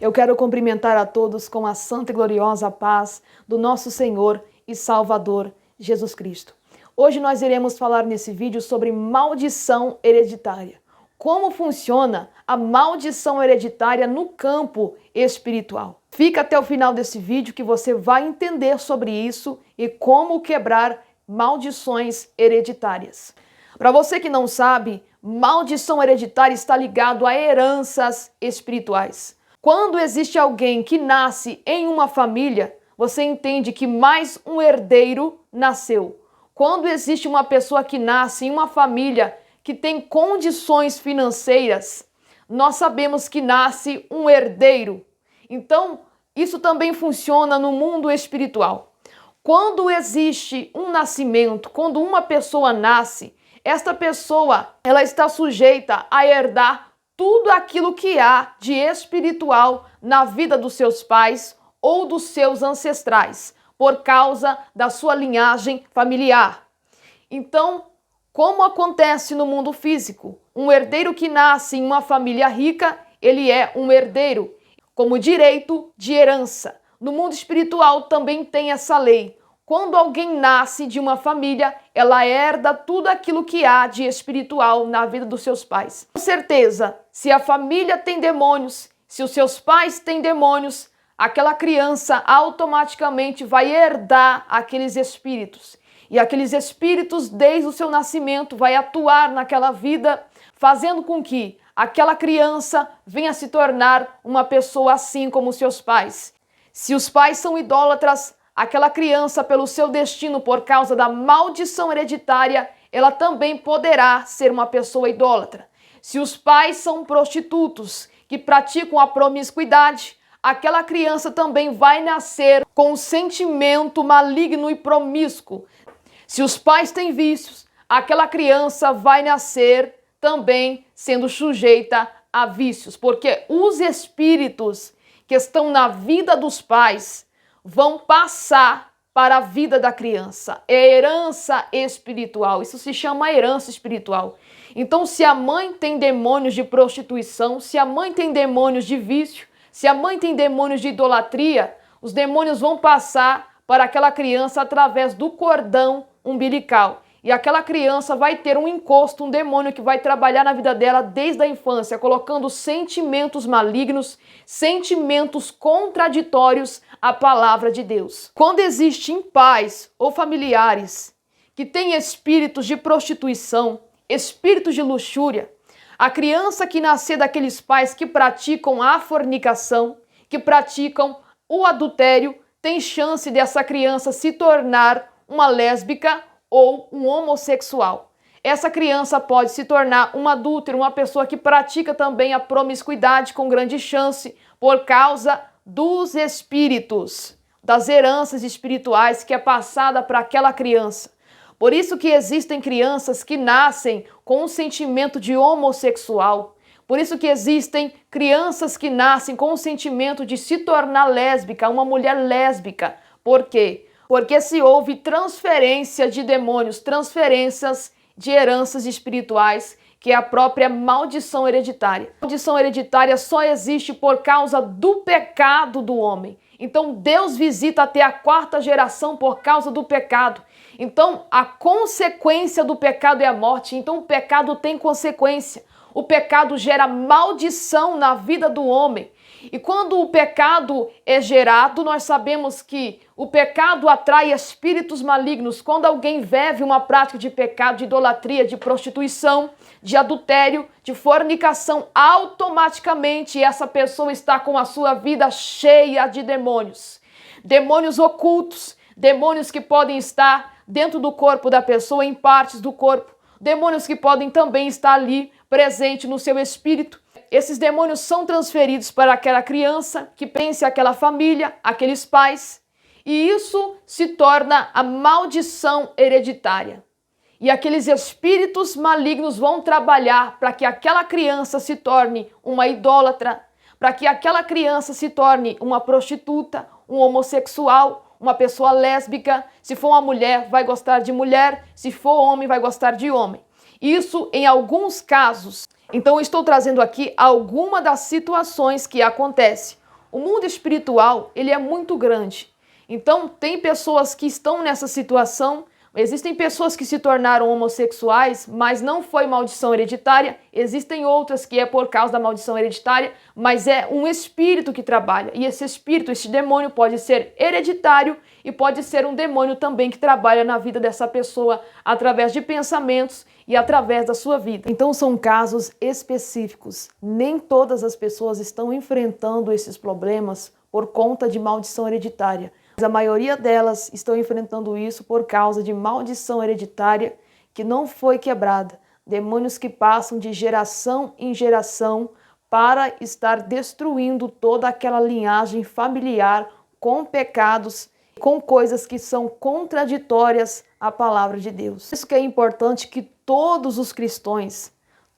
Eu quero cumprimentar a todos com a santa e gloriosa paz do nosso Senhor e Salvador Jesus Cristo. Hoje nós iremos falar nesse vídeo sobre maldição hereditária. Como funciona a maldição hereditária no campo espiritual. Fica até o final desse vídeo que você vai entender sobre isso e como quebrar maldições hereditárias. Para você que não sabe, maldição hereditária está ligado a heranças espirituais. Quando existe alguém que nasce em uma família, você entende que mais um herdeiro nasceu. Quando existe uma pessoa que nasce em uma família que tem condições financeiras, nós sabemos que nasce um herdeiro. Então, isso também funciona no mundo espiritual. Quando existe um nascimento, quando uma pessoa nasce, esta pessoa ela está sujeita a herdar tudo aquilo que há de espiritual na vida dos seus pais ou dos seus ancestrais, por causa da sua linhagem familiar. Então, como acontece no mundo físico, um herdeiro que nasce em uma família rica, ele é um herdeiro, como direito de herança. No mundo espiritual também tem essa lei. Quando alguém nasce de uma família, ela herda tudo aquilo que há de espiritual na vida dos seus pais. Com certeza, se a família tem demônios, se os seus pais têm demônios, aquela criança automaticamente vai herdar aqueles espíritos. E aqueles espíritos, desde o seu nascimento, vai atuar naquela vida, fazendo com que aquela criança venha se tornar uma pessoa assim como seus pais. Se os pais são idólatras, aquela criança, pelo seu destino, por causa da maldição hereditária, ela também poderá ser uma pessoa idólatra. Se os pais são prostitutos que praticam a promiscuidade, aquela criança também vai nascer com um sentimento maligno e promíscuo. Se os pais têm vícios, aquela criança vai nascer também sendo sujeita a vícios, porque os espíritos que estão na vida dos pais vão passar para a vida da criança. É herança espiritual. Isso se chama herança espiritual. Então, se a mãe tem demônios de prostituição, se a mãe tem demônios de vício, se a mãe tem demônios de idolatria, os demônios vão passar para aquela criança através do cordão umbilical. E aquela criança vai ter um encosto, um demônio que vai trabalhar na vida dela desde a infância, colocando sentimentos malignos, sentimentos contraditórios à palavra de Deus. Quando existem pais ou familiares que têm espíritos de prostituição, espíritos de luxúria, a criança que nascer daqueles pais que praticam a fornicação, que praticam o adultério, tem chance dessa criança se tornar uma lésbica ou um homossexual. Essa criança pode se tornar um adúltero, uma pessoa que pratica também a promiscuidade com grande chance por causa dos espíritos, das heranças espirituais que é passada para aquela criança. Por isso que existem crianças que nascem com um sentimento de homossexual. Por isso que existem crianças que nascem com um sentimento de se tornar lésbica, uma mulher lésbica. Por quê? Porque se houve transferência de demônios, transferências de heranças espirituais, que é a própria maldição hereditária. A maldição hereditária só existe por causa do pecado do homem. Então Deus visita até a 4ª geração por causa do pecado. Então a consequência do pecado é a morte. Então o pecado tem consequência. O pecado gera maldição na vida do homem. E quando o pecado é gerado, nós sabemos que o pecado atrai espíritos malignos. Quando alguém vive uma prática de pecado, de idolatria, de prostituição, de adultério, de fornicação, automaticamente essa pessoa está com a sua vida cheia de demônios. Demônios ocultos, demônios que podem estar dentro do corpo da pessoa, em partes do corpo. Demônios que podem também estar ali, presente no seu espírito. Esses demônios são transferidos para aquela criança que pertence àquela família, aqueles pais, e isso se torna a maldição hereditária. E aqueles espíritos malignos vão trabalhar para que aquela criança se torne uma idólatra, para que aquela criança se torne uma prostituta, um homossexual, uma pessoa lésbica. Se for uma mulher, vai gostar de mulher, se for homem, vai gostar de homem. Isso em alguns casos. Então, eu estou trazendo aqui algumas das situações que acontecem. O mundo espiritual, ele é muito grande. Então, tem pessoas que estão nessa situação. Existem pessoas que se tornaram homossexuais, mas não foi maldição hereditária. Existem outras que é por causa da maldição hereditária, mas é um espírito que trabalha. E esse espírito, esse demônio pode ser hereditário e pode ser um demônio também que trabalha na vida dessa pessoa através de pensamentos e através da sua vida. Então são casos específicos. Nem todas as pessoas estão enfrentando esses problemas por conta de maldição hereditária. Mas a maioria delas estão enfrentando isso por causa de maldição hereditária que não foi quebrada. Demônios que passam de geração em geração para estar destruindo toda aquela linhagem familiar com pecados, com coisas que são contraditórias à palavra de Deus. Isso que é importante que todos os cristãos,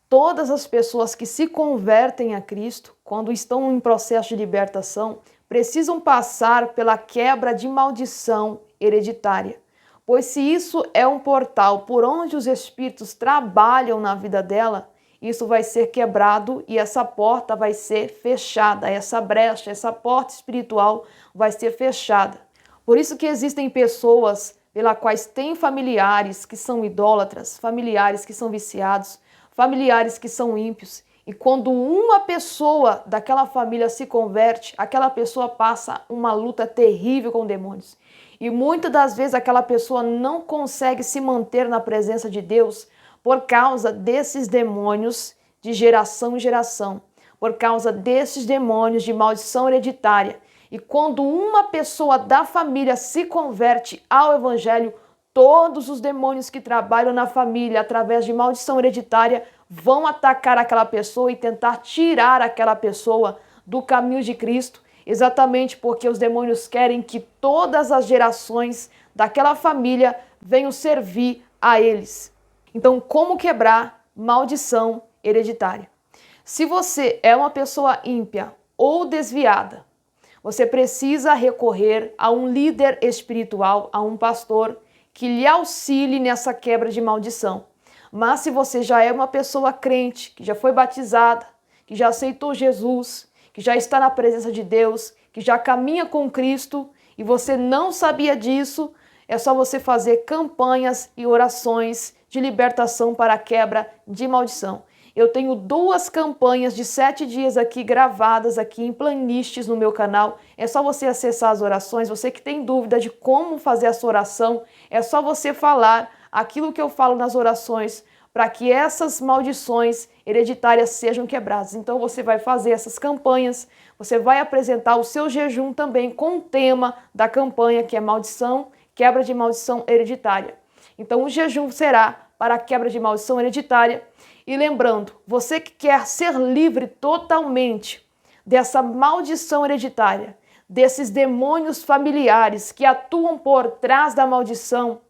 todas as pessoas que se convertem a Cristo, quando estão em processo de libertação, precisam passar pela quebra de maldição hereditária. Pois se isso é um portal por onde os espíritos trabalham na vida dela, isso vai ser quebrado e essa porta vai ser fechada, essa brecha, essa porta espiritual vai ser fechada. Por isso que existem pessoas pelas quais têm familiares que são idólatras, familiares que são viciados, familiares que são ímpios. E quando uma pessoa daquela família se converte, aquela pessoa passa uma luta terrível com demônios. E muitas das vezes aquela pessoa não consegue se manter na presença de Deus por causa desses demônios de geração em geração, por causa desses demônios de maldição hereditária. E quando uma pessoa da família se converte ao Evangelho, todos os demônios que trabalham na família através de maldição hereditária vão atacar aquela pessoa e tentar tirar aquela pessoa do caminho de Cristo, exatamente porque os demônios querem que todas as gerações daquela família venham servir a eles. Então, como quebrar maldição hereditária? Se você é uma pessoa ímpia ou desviada, você precisa recorrer a um líder espiritual, a um pastor, que lhe auxilie nessa quebra de maldição. Mas se você já é uma pessoa crente, que já foi batizada, que já aceitou Jesus, que já está na presença de Deus, que já caminha com Cristo e você não sabia disso, é só você fazer campanhas e orações de libertação para a quebra de maldição. Eu tenho 2 campanhas de 7 dias aqui gravadas aqui em playlists no meu canal. É só você acessar as orações. Você que tem dúvida de como fazer a sua oração, é só você falar aquilo que eu falo nas orações para que essas maldições hereditárias sejam quebradas. Então você vai fazer essas campanhas, você vai apresentar o seu jejum também com o tema da campanha, que é maldição, quebra de maldição hereditária. Então o jejum será para a quebra de maldição hereditária. E lembrando, você que quer ser livre totalmente dessa maldição hereditária, desses demônios familiares que atuam por trás da maldição,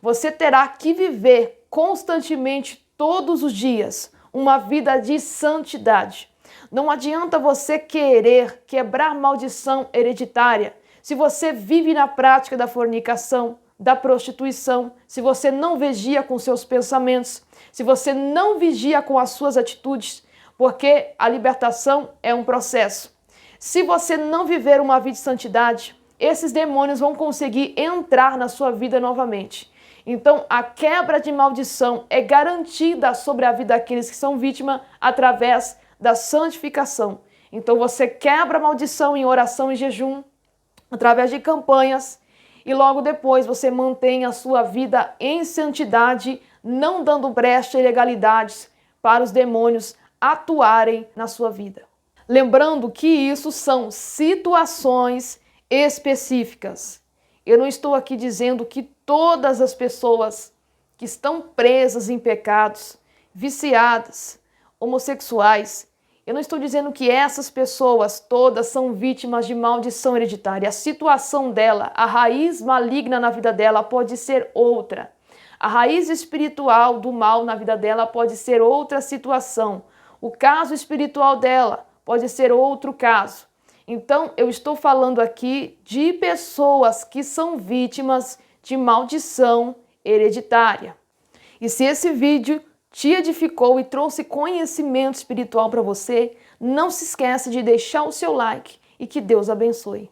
você terá que viver constantemente, todos os dias, uma vida de santidade. Não adianta você querer quebrar maldição hereditária se você vive na prática da fornicação, da prostituição, se você não vigia com seus pensamentos, se você não vigia com as suas atitudes, porque a libertação é um processo. Se você não viver uma vida de santidade, esses demônios vão conseguir entrar na sua vida novamente. Então, a quebra de maldição é garantida sobre a vida daqueles que são vítimas através da santificação. Então, você quebra a maldição em oração e jejum, através de campanhas, e logo depois você mantém a sua vida em santidade, não dando brecha e ilegalidades para os demônios atuarem na sua vida. Lembrando que isso são situações específicas. Eu não estou aqui dizendo que todas as pessoas que estão presas em pecados, viciadas, homossexuais, eu não estou dizendo que essas pessoas todas são vítimas de maldição hereditária. A situação dela, a raiz maligna na vida dela pode ser outra. A raiz espiritual do mal na vida dela pode ser outra situação. O caso espiritual dela pode ser outro caso. Então, eu estou falando aqui de pessoas que são vítimas de maldição hereditária. E se esse vídeo te edificou e trouxe conhecimento espiritual para você, não se esqueça de deixar o seu like e que Deus abençoe.